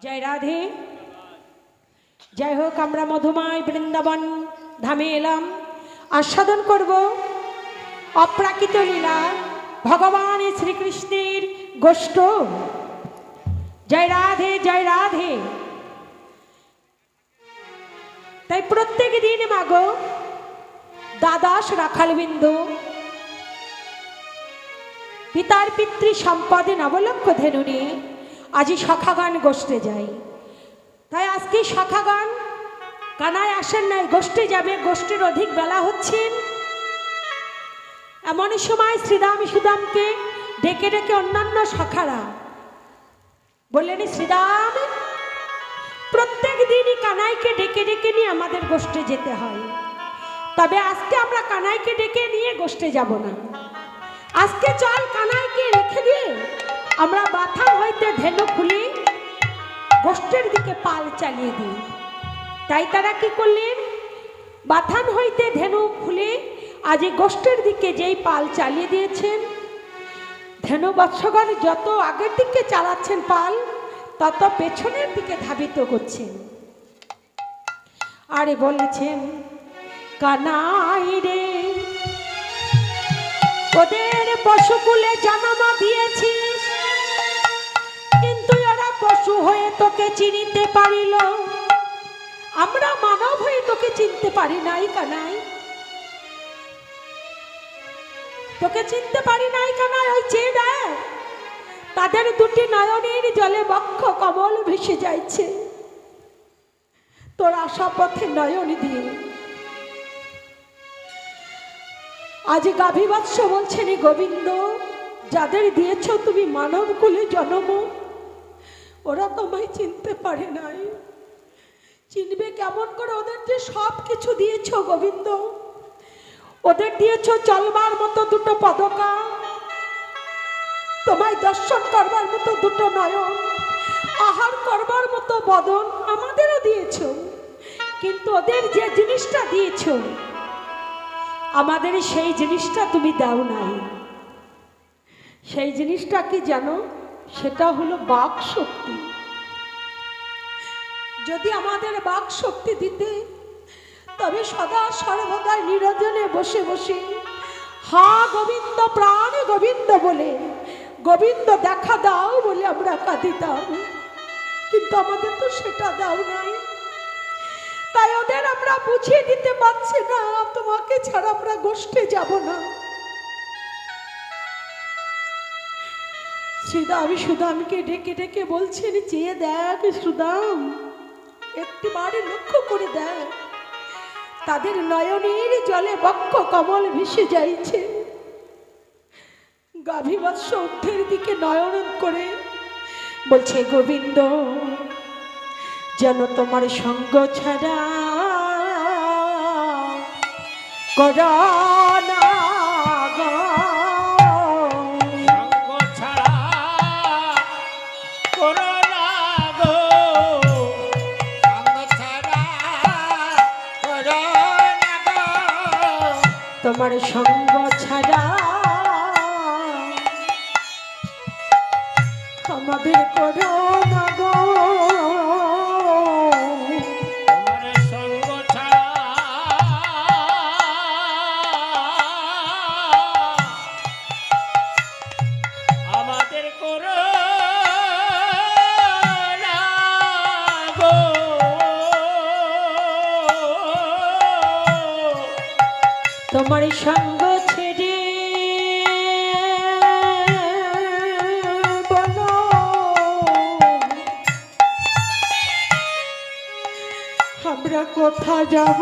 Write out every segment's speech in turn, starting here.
जय राधे। जय होक आमरा मधुमय बृंदावन धामे एलाम आस्वादन करब अप्राकृत लीला भगवान श्रीकृष्णेर गोष्ठ। जय राधे जय राधे। ताई प्रत्येक दिन मागो द्वादश राखालबिंदु पितार पितृ सम्पदे नवलक्ष धेनु निये आज सखागान गोष्ठे जाई। ताई आज के सखागान कानाय आसेन नाई गोष्ठे जाबे गोष्ठीर अधिक बेला हच्छे एमन समय श्रीदाम सुदामके डेके डेके अन्यान्य सखारा बोलेन श्रीदाम प्रत्येक दिन कानाई के डेके डेके निये आमादेर गोष्ठे जेते हय तबे आजके आमरा कानाई के डेके निये गोष्ठे जाबो ना। आजके चल कानाई के रेखे दिए आमरा बाथान हইতে धेनु खुली गोष्ठीर दिके पाल चालिए दी। ताई तारा कि करलेन बाथान हইতে धेनु खुले आज गोष्ठीर दिके जेई पाल चालिए दिएछेन धेनु बत्सगण যত আগের দিকে চালাচ্ছেন পাল তত পেছনের দিকে ধাবিত করছেন। আরে বলেছেন কানাই রে ওদের পশুকুলে জন্ম দিয়েছিস কিন্তু এরা পশু হয়ে তোকে চিনতে পারিল আমরা মানব হয়ে তোকে চিনতে পারি নাই কানাই তোকে চিনতে পারি নাই কানাই। ওই চেয়ে দেখ তাদের দুটি নয়নের জলে বক্ষ কমল ভেসে যাচ্ছে তোর আশা পথে নয়ন দিয়ে। आज गाभीवत्स बोलছেন गोविंद যাদের দিয়েছো তুমি মানব কুলে জন্ম ওরা তোমায় চিনতে পারে নাই চিনবে কেমন করে ওদের যে সব কিছু দিয়েছো গোবিন্দ ওদের দিয়েছো চলবার মতো দুটো পদকা তোমায় দর্শন করবার মতো দুটো নয়ন আহার করবার মতো বদন আমাদেরও দিয়েছো কিন্তু ওদের যে জিনিসটা দিয়েছো আমাদের সেই জিনিসটা তুমি দাও নাই। সেই জিনিসটা কি জানো সেটা হলো বাক শক্তি। যদি আমাদের বাক শক্তি দিতে তবে সদা সর্বদা নিরঞ্জনে বসে বসে হা গোবিন্দ প্রাণ গোবিন্দ বলে গোবিন্দ দেখা দাও বলে আমরা কাঁদিতাম কিন্তু আমাদের তো সেটা দাও নাই। তাই ওদের আমরা বুঝিয়ে দিতে পারছি না তোমাকে ছাড়া আমরা গোষ্ঠে যাব না। শ্রীদাম সুদামকে ডেকে ডেকে বলছেন চেয়ে দেখ সুদাম একটিবারে লক্ষ্য করে দেখ তাদের নয়নের জলে বক্ষ কমল ভেসে যাইছে। গাভীবৎস উঠের দিকে নয়ন করে বলছে গোবিন্দ যেন তোমার সঙ্গ ছাড়া করোনা গো সঙ্গ ছাড়া করোনা গো সঙ্গ ছাড়া করোনা গো তোমার সঙ্গ ছাড়া আমাদের করোনা গো তোমার সঙ্গ ছেড়ে বলো আমরা কোথা যাব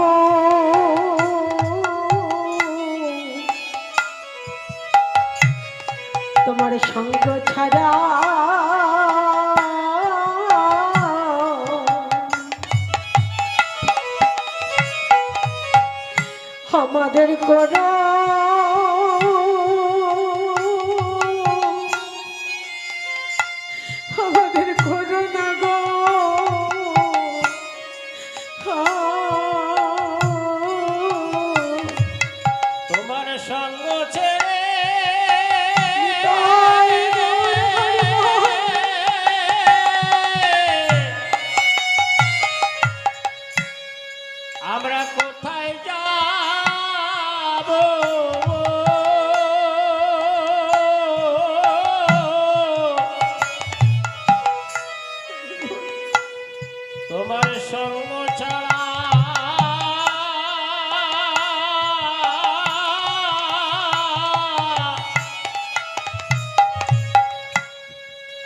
তোমার সঙ্গ ছাড়া আমাদের করো আমাদের করো না গো তোমার সঙ্গ ছেড়ে তোমার সঙ্গ ছাড়া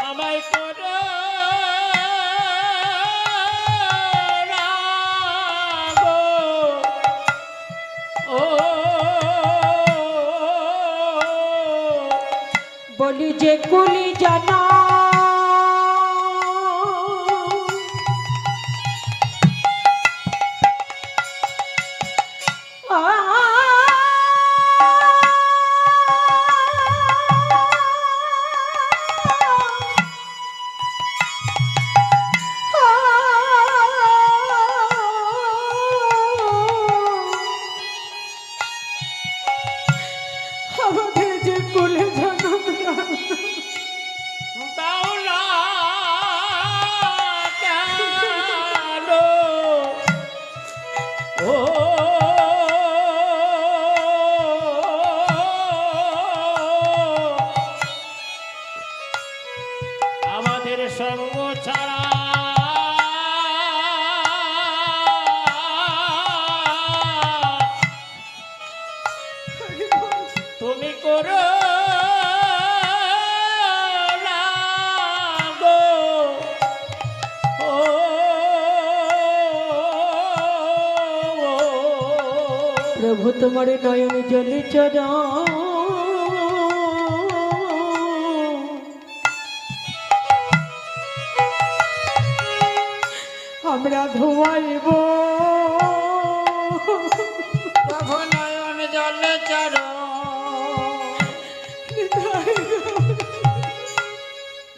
আমায় করো রাগো, ও বলি যে কুলি জানা আমাদের যে কুলে জানা দাও না কেন, ও আমাদের সঙ্গ ছাড়া তুমি করো রাগো, ও প্রভু তোমার নয়ন জলে চরা আমরা ধোয়াইব প্রভু নয়ন জলে চরো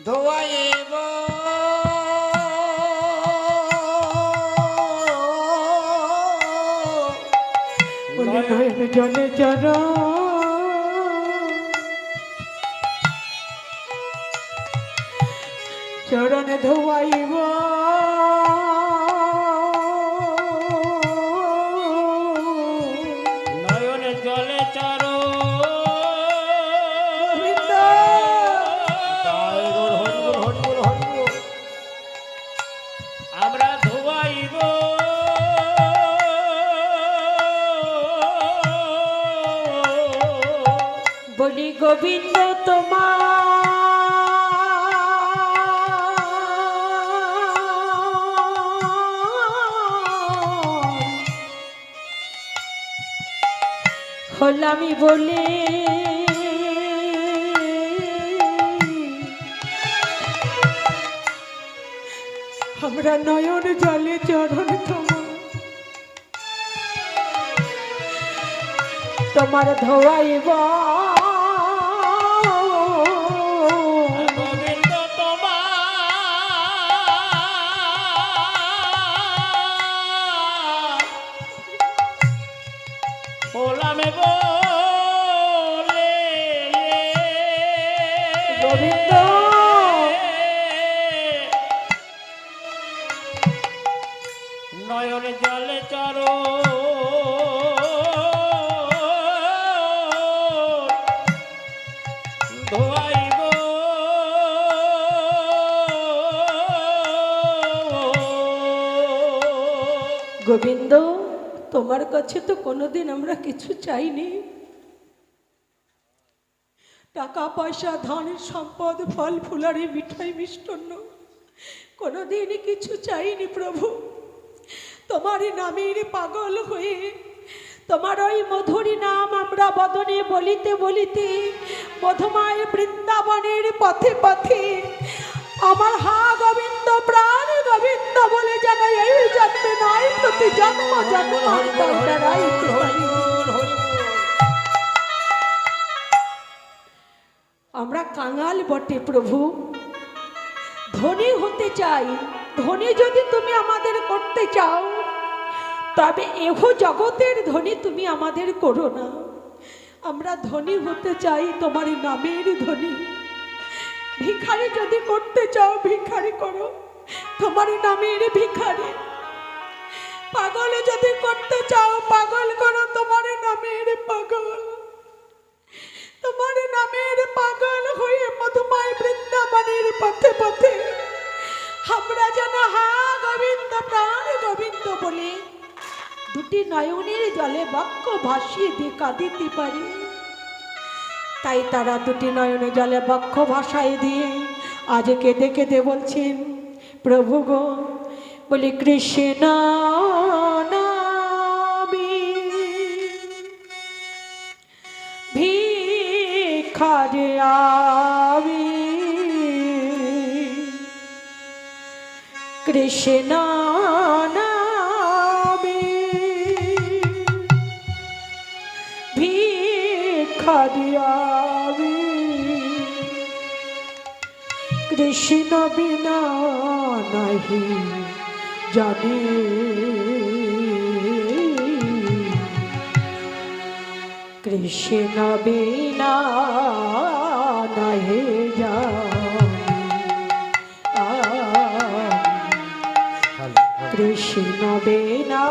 ধোয়াইব, নয়ন জলে চরা চরণে ধোয়াইব নয়ন জলে চরো আমরা ধোয়াইব, বলি গোবিন্দ তোমার হলামি বলে আমরা নয়ন জলে চরণ তোমার ধোয়াইব গোবিন্দ তোমার হলামে বলে গোবিন্দ নয়ন জলে চরো ধোয়াইব, গোবিন্দ তোমার কাছে তো কোনোদিন আমরা কিছু চাইনি, টাকা পয়সা ধন সম্পদ ফল ফুলারি মিঠাই মিষ্টান্ন কোনোদিনই কিছু চাইনি প্রভু। তোমার নামের পাগল হয়ে তোমার ওই মধুরী নাম আমরা বদনে বলিতে বলিতে মধুময় বৃন্দাবনের পথে পথে আমার হা গোবিন্দ প্রাণ গোবিন্দ বলে যেন এই জন্মে নয় প্রতি জন্ম জন্মান্তরাই আমরা কাঙাল বটে প্রভু, ধনী হতে চাই। ধনী যদি তুমি আমাদের করতে চাও তবে এহ জগতের ধনী তুমি আমাদের করো না। আমরা ধনী হতে চাই তোমার নামের ধনী। ভিখারি যদি করতে চাও ভিখারি করো, তোমার নামের ভিখারি। পাগল যদি করতে চাও পাগল করো, তোমার নামের পাগল। তোমার নামের পাগল হয়ে মধুময় বৃন্দাবনের পথে পথে আমরা যেন হা গোবিন্দ প্রাণ গোবিন্দ বলে দুটি নয়নের জলে বক্ষ ভাসিয়ে দিয়ে কাঁদিতে পারি। তাই তারা দুটি নয়নে জলে বক্ষ ভাসায় দিয়ে আজ কেঁদে কেঁদে বলছেন, প্রভু গো, বলি কৃষ্ণ নামে ভিখারি আমি, কৃষ্ণ নামে ভিখারি আমি, কৃষ্ণ বিনা নাহি জানি, কৃষ্ণ বিনা নাহি জানি, কৃষ্ণ বিনা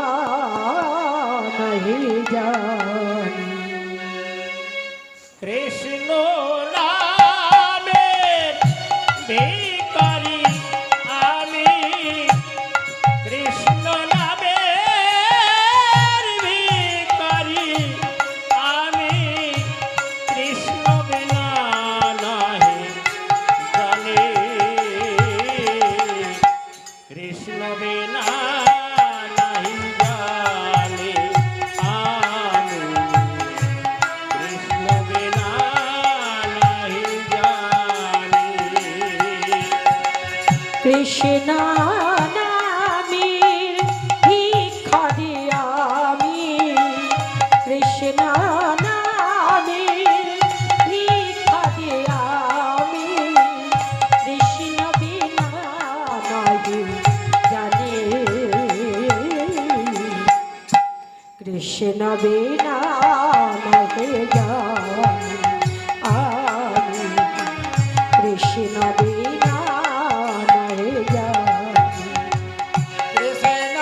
নাহি জানি। কৃষ্ণ নামের ভিখারি আমি, কৃষ্ণ নামের ভিখারি আমি, কৃষ্ণ বিনা নাহি জানি, কৃষ্ণ বিনা নাহি জানি আমি, কৃষ্ণ বিনা নাহি জানি। কৃষ্ণ নামের ভিখারি আমি, কৃষ্ণ নামের ভিখারি আমি, কৃষ্ণ বিনা নাহি জানি, কৃষ্ণ বিনা নাহি জানি আমি, কৃষ্ণ বিনা নাহি জানি। কৃষ্ণ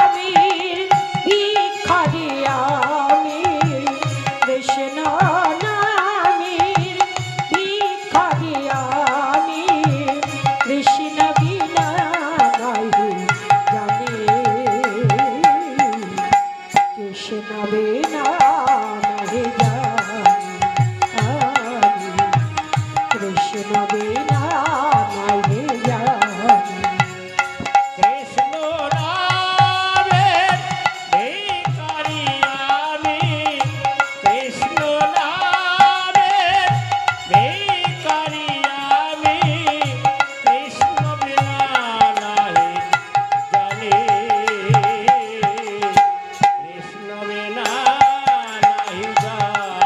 নামে ভিখারি আমি, কৃষ্ণ নামে ভিখারি আমি, কৃষ্ণ বিনা নাহি জানি, কৃষ্ণ বিনা নাহি নাহি জানি।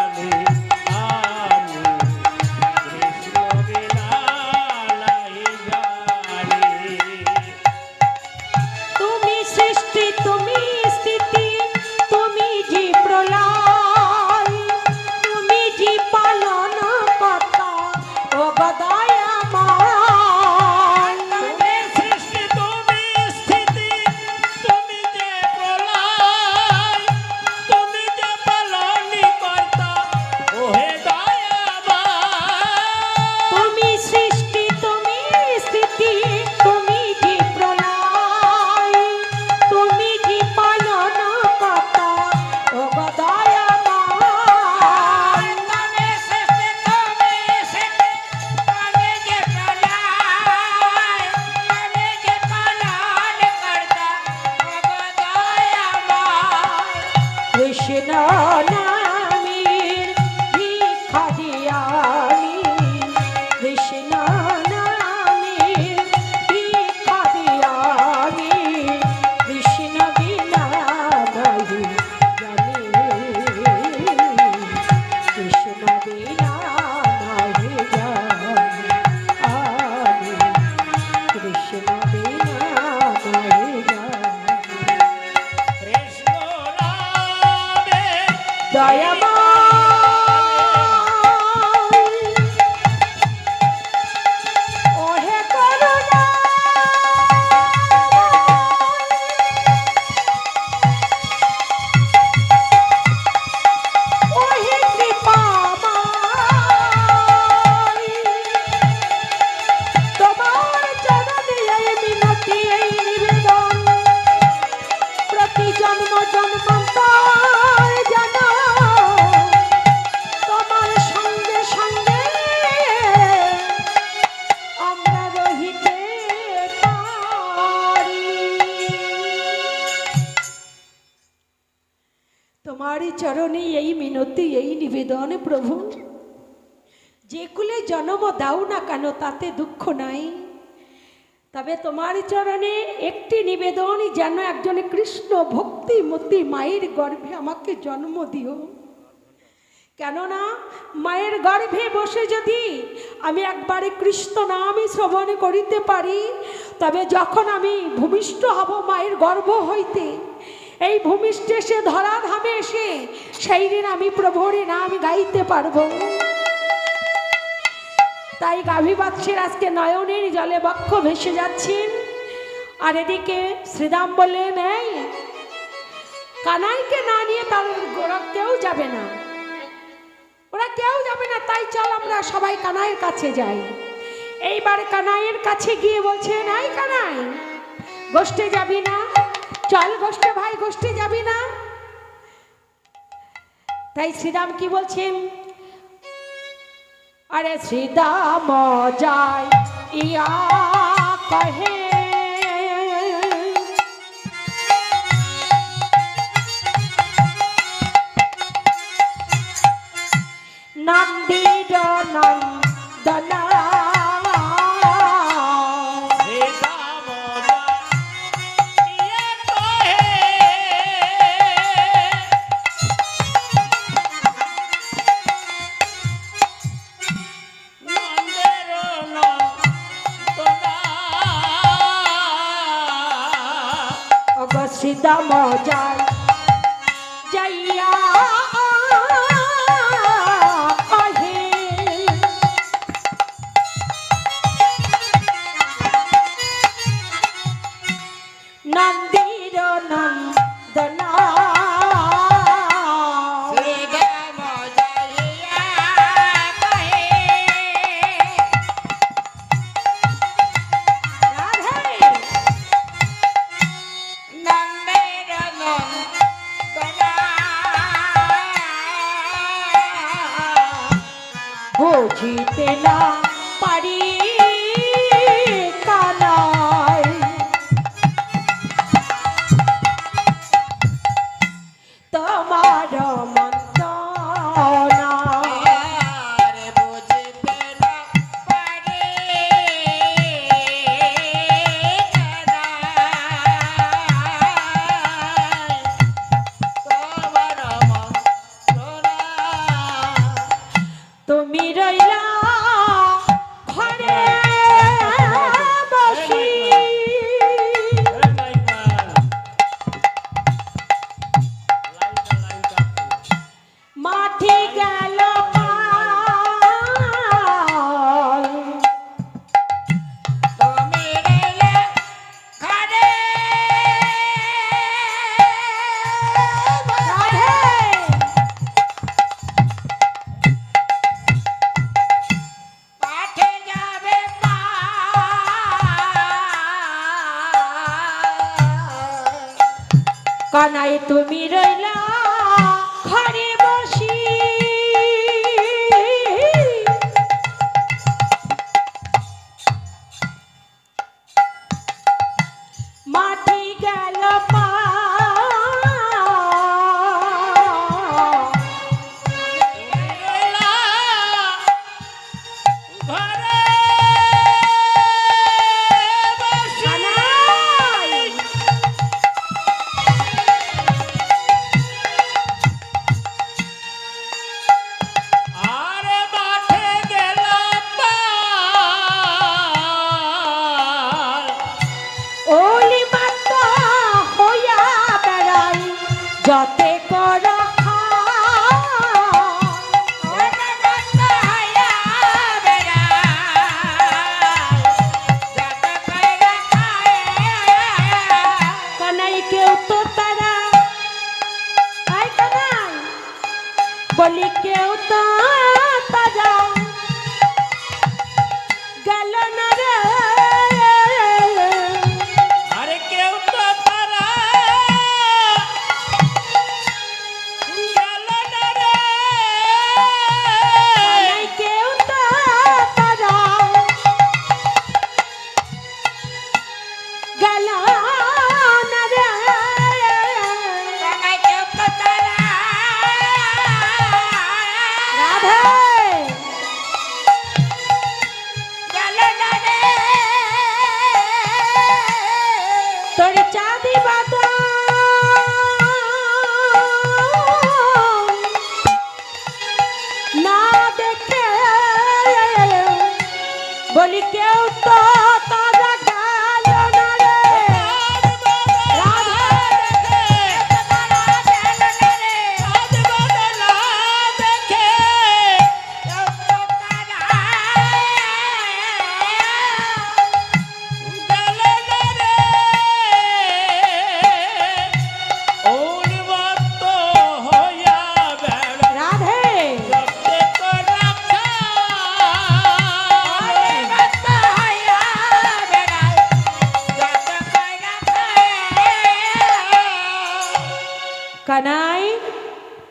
কৃষ্ণ নামের ভিক্ষা দিয়া আমি কৃষ্ণ নামের ভিক্ষা দিয়া আমি কৃষ্ণ বিনা নাহি জানি কৃষ্ণ বিনা নাহি জানি আমি কৃষ্ণ বিনা নাহি জানি কৃষ্ণ নামে দয়াময় ওহে করুণা ওহে কৃপাময় তোমার চরণে এই মিনতি এই নিবেদন প্রতি জন্ম জন্মান্তর যেন তোমার সঙ্গে সঙ্গে আমরা রহিতে পারি। তোমারই চরণে এই মিনতি এই নিবেদন প্রভু, যে কুলে জন্ম দাও না কেন তাতে দুঃখ নাই, তবে তোমার চরণে একটি নিবেদন, যেন একজন কৃষ্ণ ভক্তিমতী মায়ের গর্ভে আমাকে জন্ম দিও। কেননা মায়ের গর্ভে বসে যদি আমি একবারে কৃষ্ণ নামই শ্রবণ করিতে পারি, তবে যখন আমি ভূমিষ্ঠ হব মায়ের গর্ভ হইতে, এই ভূমিষ্ঠে এসে ধরাধামে এসে সেই দিন আমি প্রভুর নাম গাইতে পারবো। তাই গাভীবাৎসের আজকে নয়নের জলে বক্ষ ভেসে যাচ্ছেন। আর এদিকে শ্রীরাম বললেন, এই কানাইকে না নিয়ে তার ওরা কেউ যাবে না, ওরা কেউ যাবে না, তাই চল আমরা সবাই কানাইয়ের কাছে যাই। এইবার কানাইয়ের কাছে গিয়ে বলছেন, এই কানাই গোষ্ঠে যাবি না? চল গোষ্ঠে ভাই, গোষ্ঠে যাবি না? তাই শ্রীরাম কি বলছেন, अरे श्रीदाम जाय इया कहे नंदीर नंदना सीधा मौजा जैया नंदीर नंदना বুঝিতে না পারি কানাই তোমার মন্তনা বুঝিতে না পারি তোমার মন্তনা তুমি রইলা ঘরে বসি মাঠে গেল পাল তুমি রইলে ঘরে পাঠে যাবে কানাই তুমি রইলা ঘরে বসি মাটি গেল পাল পড়া কানাই কেউ তো তারা আই কানাই বলি কেউ তো তারা গেল না রে আরে কেউ তো তারা গেল না রে কানাই কেউ তো তারা গেল না রে রাধে তোর চাঁদি বাদা না দেখে বলি কেউ তো তারা গেল না রে রাধে রাধে কানাই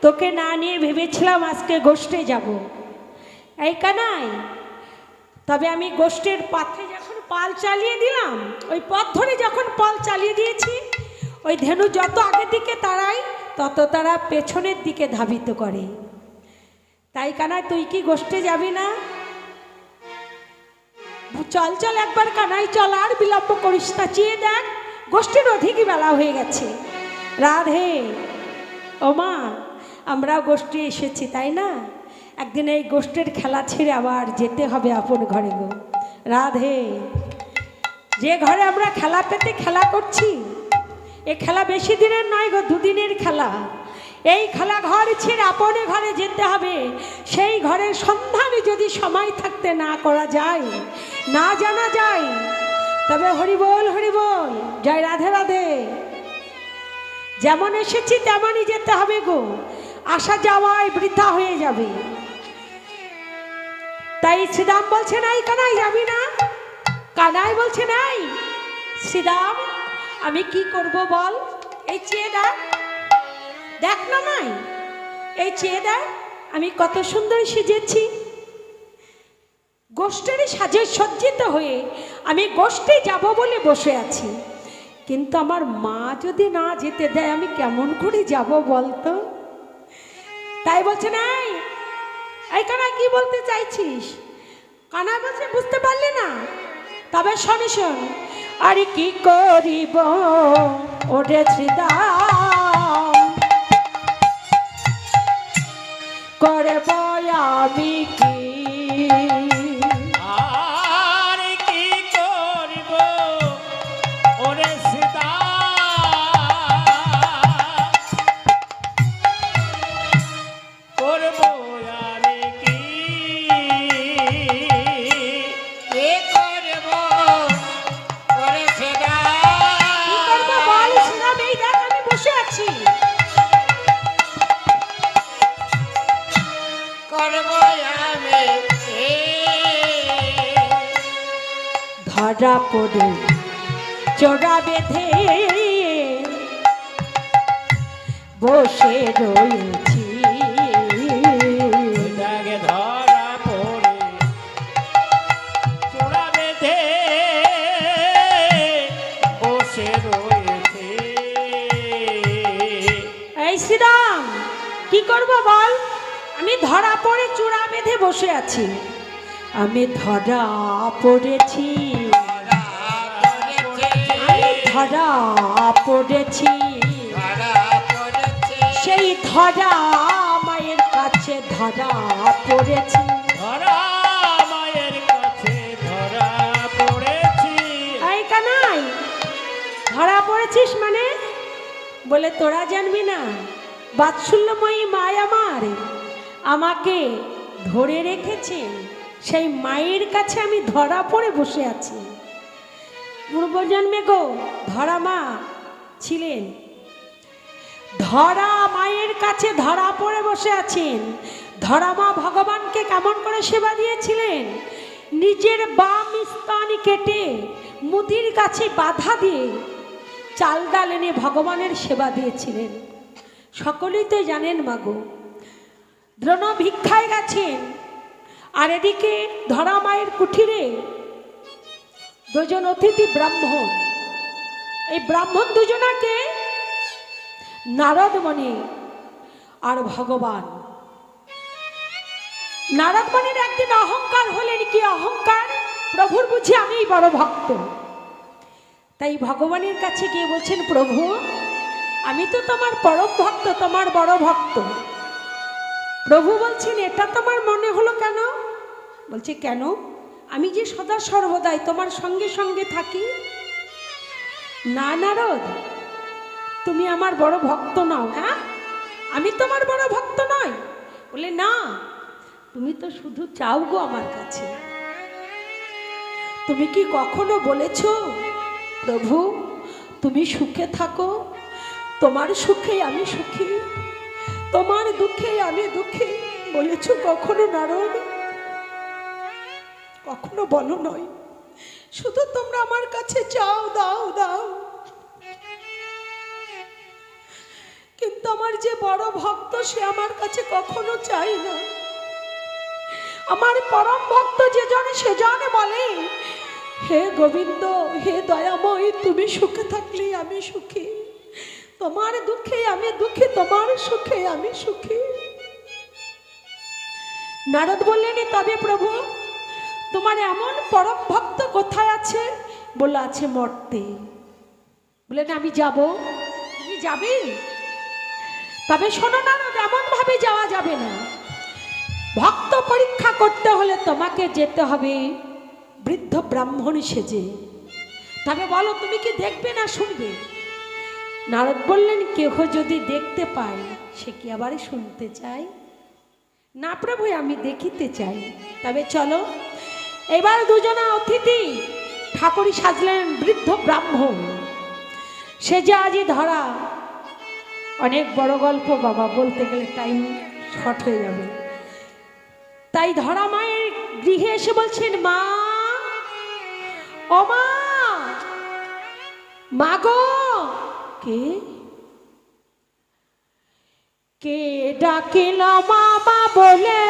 তোকে না নিয়ে ভেবেছিলাম আজকে গোষ্ঠে যাব এই কানাই তবে আমি গোষ্ঠের পথে যখন পাল চালিয়ে দিলাম ওই পথ ধরে যখন পাল চালিয়ে দিয়েছি ওই ধেনু যত আগের দিকে তাড়াই তত তারা পেছনের দিকে ধাবিত করে তাই কানাই তুই কি গোষ্ঠে যাবি না চল চল একবার কানাই চল আর বিলম্ব করিস না চেয়ে দেখ গোষ্ঠীর অধিকই বেলা হয়ে গেছে রাধে ও মা আমরা গোষ্ঠী এসেছি তাই না একদিন এই গোষ্ঠীর খেলা ছেড়ে আবার যেতে হবে আপন ঘরে গো রাধে যে ঘরে আমরা খেলা পেতে খেলা করছি এ খেলা বেশি দিনের নয় গো দুদিনের খেলা এই খেলা ঘর ছেড়ে আপনে ঘরে যেতে হবে সেই ঘরের সন্ধানে যদি সময় থাকতে না করা যায় না জানা যায় তবে হরি বল জয় রাধে রাধে যেমন এসেছি তেমনই যেতে হবে গো আসা যাওয়ায় বৃথা হয়ে যাবে তাই শ্রীরাম বলছে নাই কানাই যাবি না কানাই বলছে নাই শ্রীরাম আমি কি করব বল এই চেয়ে দেখ দেখ না নাই এই চেয়ে দেখ আমি কত সুন্দর সেজেছি গোষ্ঠীর সাজে সজ্জিত হয়ে আমি গোষ্ঠী যাব বলে বসে আছি কিন্তু আমার মা যদি না যেতে দেয় আমি কেমন করে যাব বলতো তাই বলছে নাই এই কানা কি বলতে চাইছিস কানা বলছে বুঝতে পারলি না তবে শোন শোন আরে কি করিব ওরে শ্রীদাম করব আমি কি আর কি করিব ওরে সীতা করব আমি কি কি করব বল শ্রীরাম এই দেখ আমি বসে আছি ধরা পড়ে চোরা বেঁধে বসে রয়েছি দাগে ধরা পড়ে চোরা বেঁধে বসে রয়েছে এই শ্রীরাম কি করব বল আমি ধরা পড়ে চূড়া বেঁধে বসে আছি আমি ধরা পড়েছি আমি ধরা পড়েছি সেই ধরা মায়ের কাছে ধরা পড়েছি ধরা মায়ের কাছে ধরা পড়েছি এই কানাই ধরা পড়েছিস মানে বলে তোরা জানবি না বাৎসল্যময়ী মায় আমার আমাকে ধরে রেখেছেন, সেই মায়ের কাছে আমি ধরা পড়ে বসে আছি। পূর্বজন্মে গো ধরা মা ছিলেন, ধরা মায়ের কাছে ধরা পড়ে বসে আছেন। ধরা মা ভগবানকে কেমন করে সেবা দিয়েছিলেন, নিজের বাম স্তন কেটে মুদির কাছে বাধা দিয়ে চাল ডাল এনে ভগবানের সেবা দিয়েছিলেন। সকলেই তো জানেন মাগো। দ্রোণ ভিক্ষায় গেছেন, আর এদিকে ধরা মায়ের কুঠিরে দুজন অতিথি ব্রাহ্মণ, এই ব্রাহ্মণ দুজনাকে নারদমণি আর ভগবান। নারদমণির একদিন অহংকার হলেন, কি অহংকার, প্রভুর বুঝি আমি বড় ভক্ত। তাই ভগবানের কাছে গিয়ে বলছেন, প্রভু আমি তো তোমার পরম ভক্ত, তোমার বড় ভক্ত। প্রভু বলছেন, এটা তোমার মনে হলো কেন? বলছে, কেন? আমি যে সদা সর্বদাই তোমার সঙ্গে সঙ্গে থাকি। না নারদ, তুমি আমার বড় ভক্ত নও। হ্যাঁ, আমি তোমার বড় ভক্ত নয়? বলে, না, তুমি তো শুধু চাও গো আমার কাছে। তুমি কি কখনো বলেছো প্রভু তুমি সুখে থাকো, তোমার সুখে আমি সুখী, তোমার দুঃখে আমি দুঃখী? বলেছো কখনো নারদ? কখনো বলো নয়, শুধু তোমরা আমার কাছে চাও, দাও দাও। কিন্তু আমার যে বড় ভক্ত সে আমার কাছে কখনো চাই না। আমার পরম ভক্ত যে জনে সে জনে বলে, হে গোবিন্দ, হে দয়াময়, তুমি সুখে থাকলে আমি সুখী, তোমার দুঃখে আমি দুঃখী, তোমার সুখে আমি সুখী। নারদ বললেন, তবে প্রভু তোমার এমন পরম ভক্ত কোথায় আছে? বলে, আছে মর্তে। বললেন, আমি যাব। তুমি যাবে? তবে শোনো নারদ, এমন ভাবে যাওয়া যাবে না। ভক্ত পরীক্ষা করতে হলে তোমাকে যেতে হবে বৃদ্ধ ব্রাহ্মণ সেজে। তবে বলো তুমি কি দেখবে না শুনবে? নারদ বললেন, কেহ যদি দেখতে পায় সে কি আবার শুনতে চায়? না প্রভু, আমি দেখিতে চাই। তবে চলো। এবার দুজনা অতিথি ঠাকুরই সাজলেন বৃদ্ধ ব্রাহ্মণ সেজে আজি ধরা। অনেক বড় গল্প বাবা, বলতে গেলে টাইম শর্ট হয়ে যাবে। তাই ধরা মায়ের গৃহে এসে বলছেন, মা, ও মা, মা গো। কে কে ডাকিল মামা বলে?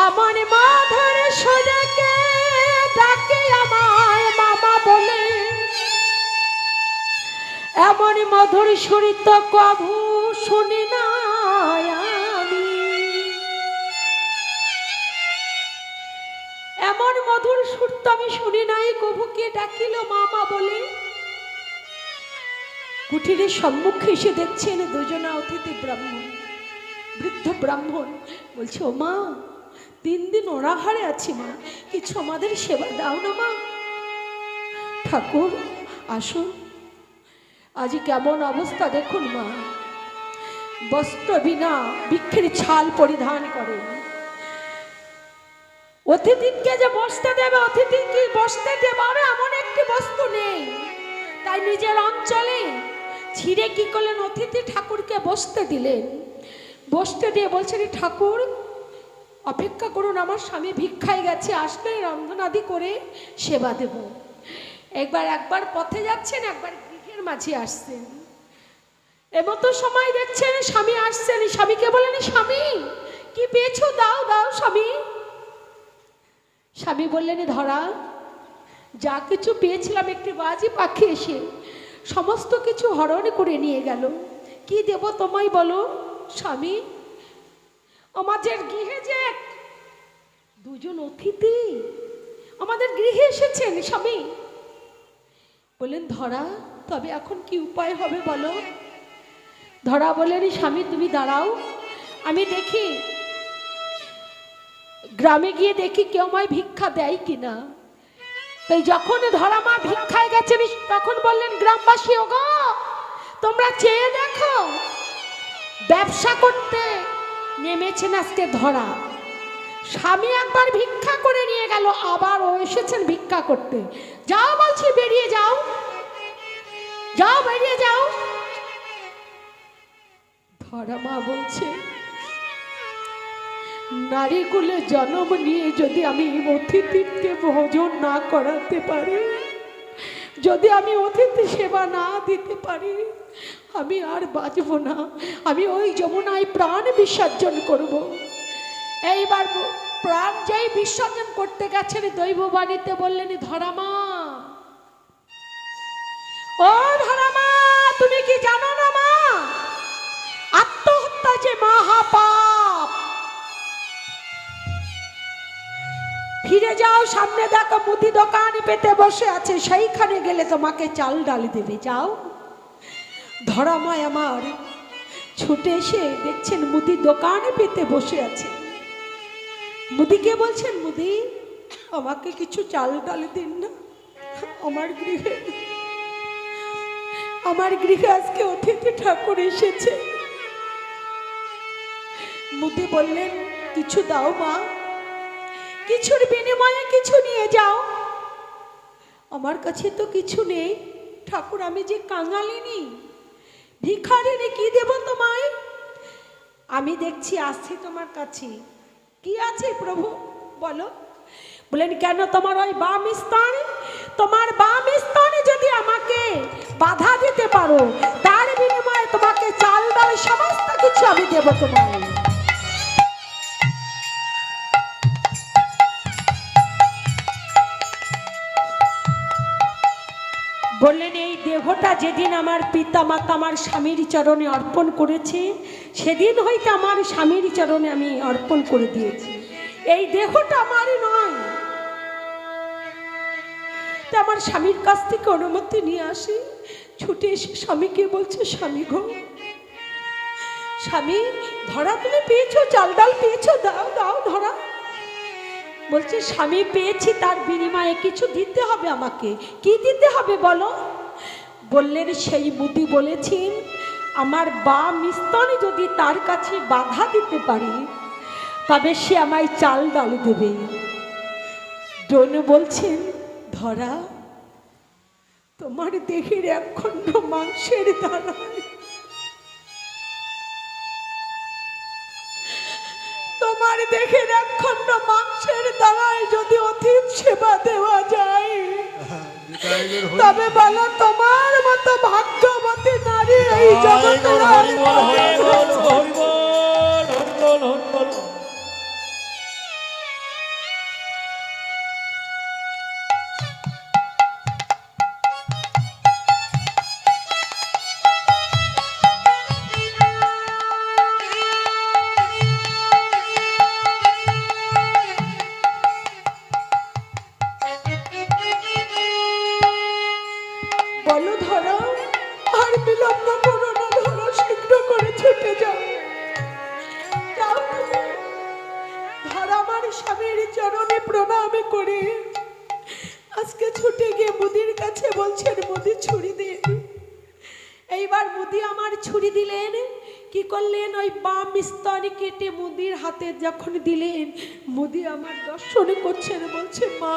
এমন মাধুর সুরে কে ডাকে আমায় মামা বলে? এমন মধুর সুর তো কভু শুনি না আমি। এমন মধুর সুর তো আমি শুনি নাই, কভু কে ডাকিল মামা বলে? কুঠিরের সম্মুখে এসে দেখছেন দুজনা অতিথি ব্রাহ্মণ, বৃদ্ধ ব্রাহ্মণ। বলছে, ও মা, 3 দিন অনাহারে আছি মা, কিছু আমাদের সেবা দাও না মা। ঠাকুর আসুন, আজ কেমন অবস্থা দেখুন মা। বস্ত্র বিনা বৃক্ষের ছাল পরিধান করেন। অতিথিকে যে বসতে দেবে, অতিথি কি বসতে দেবে এমন একটি বস্তু নেই। তাই নিজের অঞ্চলে ছিঁড়ে কি করলেন, অতিথি ঠাকুরকে বসতে দিলেন। বসতে দিয়ে বলছেন, ঠাকুর অপেক্ষা করুন, আমার স্বামী ভিক্ষায় গেছে, আসলে রন্ধনাদি করে সেবা দেব। একবার পথে যাচ্ছেন, একবার গৃহের মাঝে আসছেন। এমতো সময় দেখছেন স্বামী আসছেন। স্বামীকে বলেন, স্বামী কি পেয়েছো, দাও দাও স্বামী। স্বামী বললেন, ধরা যা কিছু পেয়েছিলাম একটি বাজি পাখি এসে সমস্ত কিছু হরণ করে নিয়ে গেল। কি দেব তোমায় বলো? স্বামী, আমাদের গৃহে যে 2জন অতিথি আমাদের গৃহে এসেছেন। স্বামী বললেন, ধরা তবে এখন কি উপায় হবে বলো? ধরা বলেন, স্বামী তুমি দাঁড়াও, আমি দেখি, গ্রামে গিয়ে দেখি কেউ আমায় ভিক্ষা দেয় কিনা। তাই যখন ধরামা ভিক্ষায় গেছেন তখন বললেন গ্রামবাসী, ওগো তোমরা চেয়ে দেখো, ব্যবসা করতে নেমেছেন আজকে ধরা। স্বামী একবার ভিক্ষা করে নিয়ে গেল, আবার ও এসেছেন ভিক্ষা করতে। যাও বলছি, বেরিয়ে যাও, যাও বেরিয়ে যাও। ধরামা বলছে, নারী কুলে জন্ম নিয়ে যদি আমি অতিথিকে ভোজন না করাতে পারি, যদি আমি অতিথি সেবা না দিতে পারি, আমি আর বাঁচব না। আমি ওই যমুনায় প্রাণ বিসর্জন করব। এইবার প্রাণ যেই বিসর্জন করতে গেছেন দৈববাণীতে বললেন, ধরামা, ও ধরামা, তুমি কি জানো না মা, আত্মহত্যা যে মহাপাপ। ফিরে যাও, সামনে দেখো মুদি দোকান পেতে বসে আছে, সেইখানে গেলে তোমাকে চাল ডাল দেবে, যাও। ধরামায় আমার ছুটে এসে দেখছেন মুদি দোকানে পেতে বসে আছে। মুদিকে বলছেন, মুদি আমাকে কিছু চাল ডাল দিন না, আমার গৃহে আজকে অতিথি ঠাকুর এসেছে। মুদি বললেন, কিছু দাও মা, কিছুর বিনিময়ে কিছু নিয়ে যাও। আমার কাছে তো কিছু নেই ঠাকুর, আমি যে কাঙালিনী ভিখারিনী, কি দেব তোমায়? আমি দেখছি আসছি তোমার কাছে, কি আছে প্রভু বলো। বলেন, কেন তোমার ওই বাম স্থানে, তোমার বাম স্থানে যদি আমাকে বাধা দিতে পারো, তার বিনিময়ে তোমাকে চাল ডাল সমস্ত কিছু আমি দেব তোমায়। বললেন, এই দেহটা যেদিন আমার পিতা মাতা আমার স্বামীর চরণে অর্পণ করেছে, সেদিন হইতে আমার স্বামীর চরণে আমি অর্পণ করে দিয়েছি। এই দেহটা আমারই নয়। তা আমার স্বামীর কাছ থেকে অনুমতি নিয়ে আসি, ছুটে এসে স্বামীকে বলছে, স্বামী গো, স্বামী, ধরা তুমি পেয়েছো, চাল ডাল পেয়েছো, দাও দাও ধরা। বলছে, স্বামী পেয়েছি, তার বিনিময়ে কিছু দিতে হবে আমাকে। কি দিতে হবে বলো? বললেন, সেই মুদি বলেছেন, আমার বাম স্তনে যদি তার কাছে বাধা দিতে পারি, তবে সে আমায় চাল ডাল দেবে। ডোন বলছেন, ধরা, তোমার দেহের এক খণ্ড মাংসের দ্বারায়, তোমার দেহের এক খণ্ড মাংসের দ্বারায় যদি অতিথ সেবা দেওয়া যায়, তবে বলো তোমার মতো ভাগ্যবতী নারী এই জগতে আর নেই। বলো ধরো, আর বিলম্ব করো না, ধরো, শীঘ্র করে ছুটে যাও। যাও তুমি। ধরা আমার স্বামীর চরণে প্রণাম করে আজকে ছুটে গিয়ে মুদির কাছে বলছেন, মুদি ছুরি দিন। এইবার মুদি আমার ছুরি দিলেন। কি করলেন? ওই বাম স্তনে কেটে মুদির হাতে যখন দিলেন, মুদি আমার দর্শন করছেন, বলছে, মা।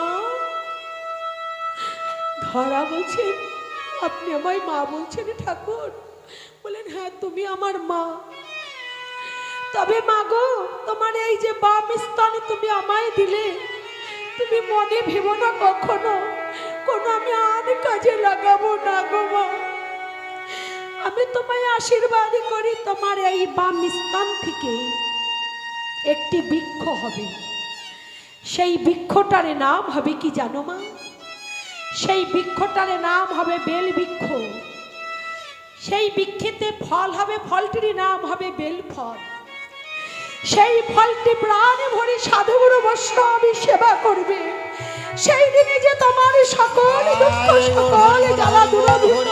ধরা বলছেন, আপনি আমায় মা বলছেন ঠাকুর? বলেন, হ্যাঁ তুমি আমার মা। তবে মা গো, তোমার এই যে বাম স্তনে তুমি আমায় দিলে, তুমি মনে ভেবো না কখনো কোনো আমি আর কাজে লাগাবো না গো মা। আমি তোমায় আশীর্বাদ করি, তোমার এই বাম স্থান থেকে একটি বৃক্ষ হবে। সেই বৃক্ষটার নাম হবে কি জানো মা? সেই বৃক্ষটার নাম হবে বেল বৃক্ষ। সেই বৃক্ষেতে ফল হবে, ফলটির নাম হবে বেল ফল। সেই ফলটি প্রাণে ভরে সাধুগুরু বৈষ্ণবী সেবা করবে। সেই দিনে যে তোমার সকল দুঃখ সকল জ্বালা দূরীভূত